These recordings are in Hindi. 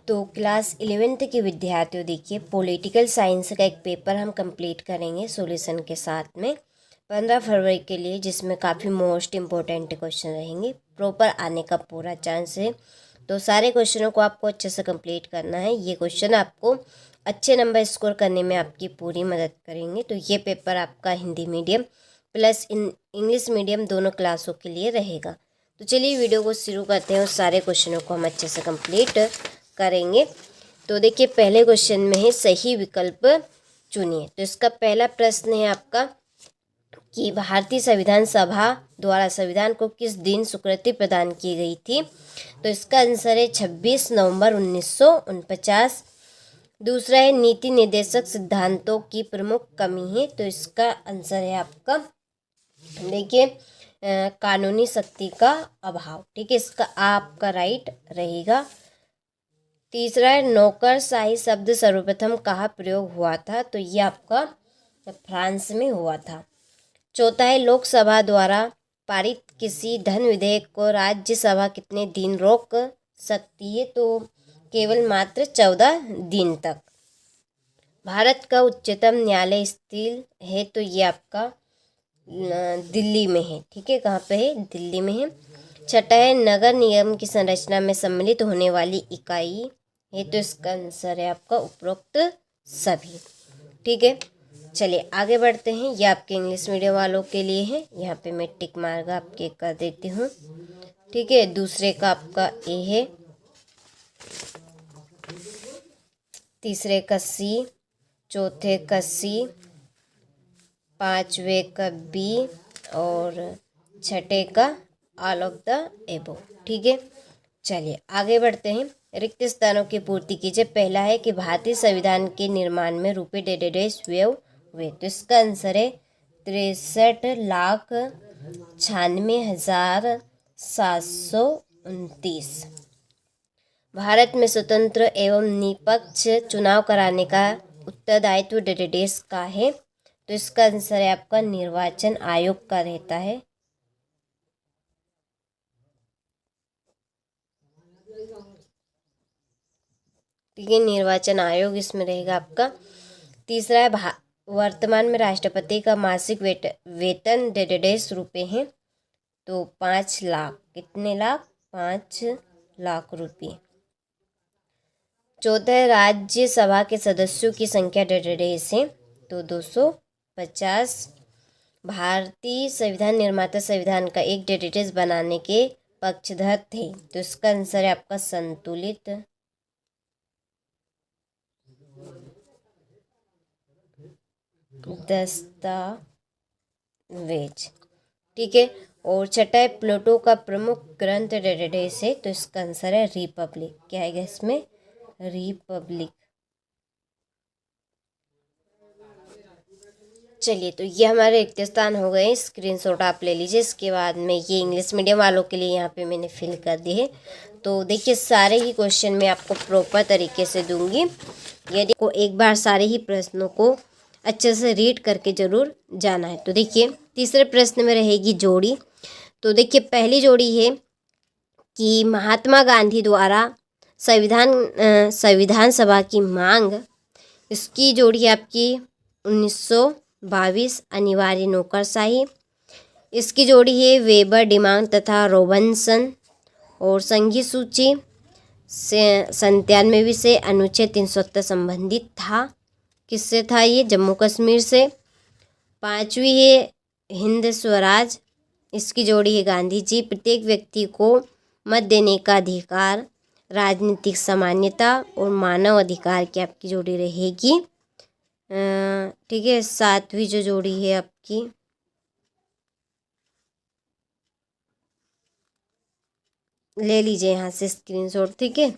तो क्लास 11th के विद्यार्थियों देखिए, पॉलिटिकल साइंस का एक पेपर हम कंप्लीट करेंगे सॉल्यूशन के साथ में 15 फरवरी के लिए, जिसमें काफ़ी मोस्ट इम्पोर्टेंट क्वेश्चन रहेंगे। प्रॉपर आने का पूरा चांस है, तो सारे क्वेश्चनों को आपको अच्छे से कंप्लीट करना है। ये क्वेश्चन आपको अच्छे नंबर स्कोर करने में आपकी पूरी मदद करेंगे। तो ये पेपर आपका Hindi medium plus English medium दोनों क्लासों के लिए रहेगा। तो चलिए वीडियो को शुरू करते हैं और सारे क्वेश्चनों को हम अच्छे से कंप्लीट करेंगे। तो देखिए, पहले क्वेश्चन में है सही विकल्प चुनिए। तो इसका पहला प्रश्न है आपका कि भारतीय संविधान सभा द्वारा संविधान को किस दिन स्वीकृति प्रदान की गई थी। तो इसका आंसर है 26 नवंबर 1949। दूसरा है नीति निर्देशक सिद्धांतों की प्रमुख कमी है। तो इसका आंसर है आपका, देखिए, कानूनी शक्ति का अभाव। ठीक है, इसका आपका राइट रहेगा। तीसरा है नौकरशाही शब्द सर्वप्रथम कहाँ प्रयोग हुआ था। तो ये आपका फ्रांस में हुआ था। चौथा है लोकसभा द्वारा पारित किसी धन विधेयक को राज्यसभा कितने दिन रोक सकती है। तो केवल मात्र 14 दिन तक। भारत का उच्चतम न्यायालय स्थित है। तो ये आपका दिल्ली में है। ठीक है, कहाँ पे है? दिल्ली में है। छठा है नगर निगम की संरचना में सम्मिलित होने वाली इकाई है। तो इसका आंसर है आपका उपरोक्त सभी। ठीक है, चलिए आगे बढ़ते हैं। ये आपके इंग्लिश मीडियम वालों के लिए है। यहाँ पे मैं टिक मार्क आपके कर देती हूँ। ठीक है, दूसरे का आपका ए है, तीसरे का सी, चौथे का सी, पांचवे का बी और छठे का ऑल ऑफ द एबो। ठीक है, चलिए आगे बढ़ते हैं। रिक्त स्थानों की पूर्ति कीजिए। पहला है कि भारतीय संविधान के निर्माण में रुपये डेडेडेस व्यय हुए। तो इसका आंसर है 63,96,729। भारत में स्वतंत्र एवं निष्पक्ष चुनाव कराने का उत्तरदायित्व डेडेडेस का है। तो इसका आंसर है आपका निर्वाचन आयोग का रहता है। ठीक है, निर्वाचन आयोग इसमें रहेगा आपका। तीसरा है वर्तमान में राष्ट्रपति का मासिक वेतन डेढ़ रुपये है। तो 5 लाख, कितने लाख? 5 लाख रुपये। चौथा है राज्यसभा के सदस्यों की संख्या डेढ़ है। तो 250। भारतीय संविधान निर्माता संविधान का एक डेटाबेस बनाने के पक्षधर थे। तो इसका आंसर है आपका संतुलित दस्तावेज। ठीक है, और छठा है प्लेटो का प्रमुख ग्रंथ डेटाबेस है। तो इसका आंसर है रिपब्लिक। क्या आएगा इसमें? रिपब्लिक। चलिए, तो ये हमारे रिक्त स्थान हो गए। स्क्रीनशॉट आप ले लीजिए। इसके बाद में ये इंग्लिश मीडियम वालों के लिए यहाँ पे मैंने फिल कर दी है। तो देखिए, सारे ही क्वेश्चन मैं आपको प्रॉपर तरीके से दूंगी। यदि को एक बार सारे ही प्रश्नों को अच्छे से रीड करके जरूर जाना है। तो देखिए, तीसरे प्रश्न में रहेगी जोड़ी। तो देखिए, पहली जोड़ी है कि महात्मा गांधी द्वारा संविधान सभा की मांग, इसकी जोड़ी आपकी 1922 अनिवार्य नौकरशाही। इसकी जोड़ी है वेबर, डिमांग तथा रॉबिन्सन। और संघीय सूची 97 से अनुच्छेद 370 संबंधित था। किससे था ये? जम्मू कश्मीर से। पांचवी है हिंद स्वराज। इसकी जोड़ी है गांधी जी। प्रत्येक व्यक्ति को मत देने का अधिकार, राजनीतिक सामान्यता और मानव अधिकार की आपकी जोड़ी रहेगी। ठीक है, सातवीं जो जोड़ी है आपकी, ले लीजिए यहाँ से स्क्रीनशॉट। ठीक है,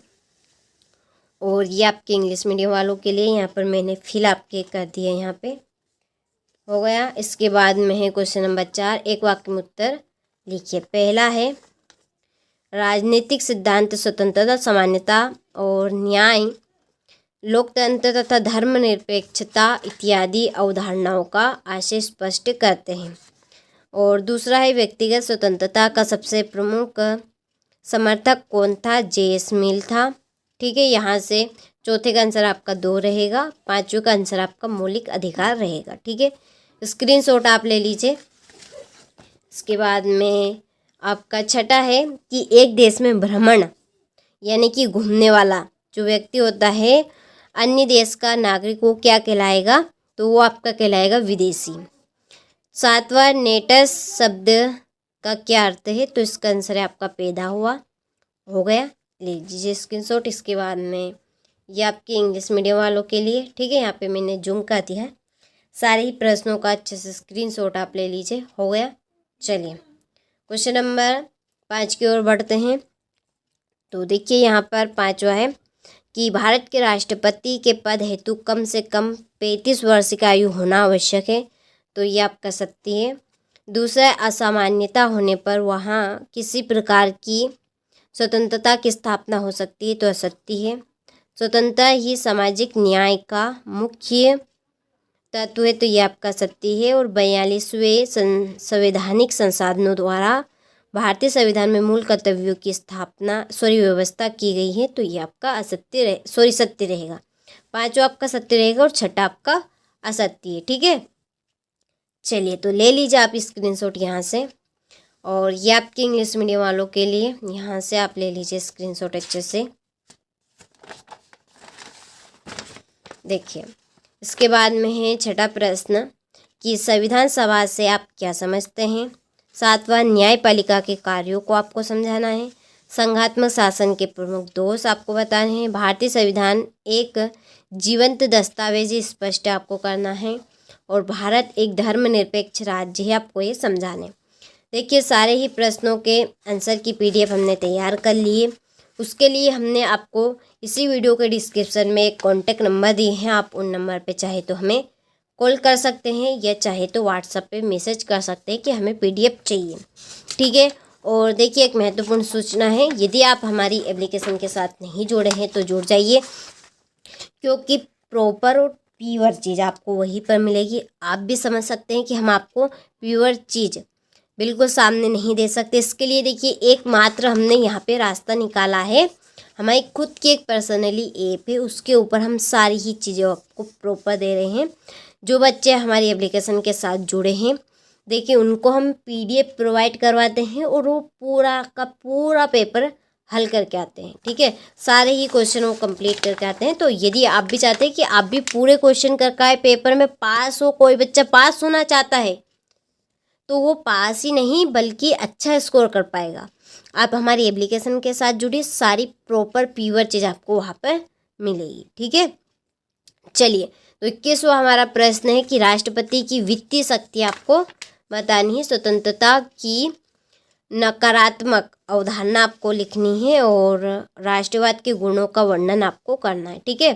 और ये आपके इंग्लिश मीडियम वालों के लिए यहाँ पर मैंने फिल आपके कर दिया। यहाँ पे हो गया। इसके बाद में है क्वेश्चन नंबर 4। एक वाक्य में उत्तर लिखिए। पहला है राजनीतिक सिद्धांत स्वतंत्रता, समानता और न्याय, लोकतंत्र तथा धर्मनिरपेक्षता इत्यादि अवधारणाओं का आशय स्पष्ट करते हैं। और दूसरा है व्यक्तिगत स्वतंत्रता का सबसे प्रमुख समर्थक कौन था? जे एस मिल था। ठीक है। यहाँ से चौथे का आंसर आपका 2 रहेगा, पाँचवें का आंसर आपका मौलिक अधिकार रहेगा। ठीक है, स्क्रीनशॉट आप ले लीजिए। इसके बाद में आपका छठा है कि एक देश में भ्रमण यानी कि घूमने वाला जो व्यक्ति होता है अन्य देश का नागरिक, वो क्या कहलाएगा? तो वो आपका कहलाएगा विदेशी। सातवां, नेटस शब्द का क्या अर्थ है? तो इसका आंसर है आपका पैदा हुआ। हो गया, ले लीजिए स्क्रीनशॉट। इसके बाद में ये आपके इंग्लिश मीडियम वालों के लिए, ठीक है, यहाँ पे मैंने जूम कर दिया है। सारे ही प्रश्नों का अच्छे से स्क्रीनशॉट आप ले लीजिए। हो गया। चलिए क्वेश्चन नंबर 5 की ओर बढ़ते हैं। तो देखिए यहाँ पर 5वां है कि भारत के राष्ट्रपति के पद हेतु कम से कम 35 वर्ष की आयु होना आवश्यक है। तो ये आपका सत्य है। दूसरा, असामान्यता होने पर वहाँ किसी प्रकार की स्वतंत्रता की स्थापना हो सकती है। तो असत्य है। स्वतंत्रता ही सामाजिक न्याय का मुख्य तत्व है। तो ये आपका सत्य है। और 42वें संवैधानिक संसाधनों द्वारा भारतीय संविधान में मूल कर्तव्यों की स्थापना व्यवस्था की गई है। तो ये आपका असत्य सत्य रहेगा। 5वां आपका सत्य रहेगा और 6ठा आपका असत्य है। ठीक है, चलिए तो ले लीजिए आप स्क्रीनशॉट यहाँ से। और ये आपके इंग्लिश मीडियम वालों के लिए, यहाँ से आप ले लीजिए स्क्रीनशॉट अच्छे से। देखिए इसके बाद में है 6ठा प्रश्न कि संविधान सभा से आप क्या समझते हैं? 7वां, न्यायपालिका के कार्यों को आपको समझाना है। संघात्मक शासन के प्रमुख दोष आपको बताने हैं। भारतीय संविधान एक जीवंत दस्तावेज स्पष्ट आपको करना है। और भारत एक धर्मनिरपेक्ष राज्य है, आपको ये समझाने। देखिए सारे ही प्रश्नों के आंसर की PDF हमने तैयार कर लिए। उसके लिए हमने आपको इसी वीडियो के डिस्क्रिप्शन में एक कॉन्टैक्ट नंबर दिए हैं। आप उन नंबर पे चाहे तो हमें कॉल कर सकते हैं या चाहे तो व्हाट्सएप पे मैसेज कर सकते हैं कि हमें PDF चाहिए। ठीक है, और देखिए एक महत्वपूर्ण सूचना है, यदि आप हमारी एप्लीकेशन के साथ नहीं जुड़े हैं तो जुड़ जाइए, क्योंकि प्रॉपर और प्योर चीज़ आपको वहीं पर मिलेगी। आप भी समझ सकते हैं कि हम आपको प्योर चीज़ बिल्कुल सामने नहीं दे सकते। इसके लिए देखिए एकमात्र हमने यहाँ पे रास्ता निकाला है, हमारी खुद की एक पर्सनली ऐप है, उसके ऊपर हम सारी ही चीज़ें आपको प्रॉपर दे रहे हैं। जो बच्चे हमारी एप्लीकेशन के साथ जुड़े हैं, देखिए उनको हम PDF प्रोवाइड करवाते हैं और वो पूरा का पूरा पेपर हल करके आते हैं। ठीक है, सारे ही क्वेश्चन वो कंप्लीट करके आते हैं। तो यदि आप भी चाहते हैं कि आप भी पूरे क्वेश्चन करके आए, पेपर में पास हो, कोई बच्चा पास होना चाहता है, तो वो पास ही नहीं बल्कि अच्छा स्कोर कर पाएगा। आप हमारी एप्लीकेशन के साथ जुड़ी, सारी प्रॉपर प्योर चीज़ आपको वहाँ पर मिलेगी। ठीक है, चलिए तो 21वां हमारा प्रश्न है कि राष्ट्रपति की वित्तीय शक्ति आपको बतानी है। स्वतंत्रता की नकारात्मक अवधारणा आपको लिखनी है और राष्ट्रवाद के गुणों का वर्णन आपको करना है। ठीक है,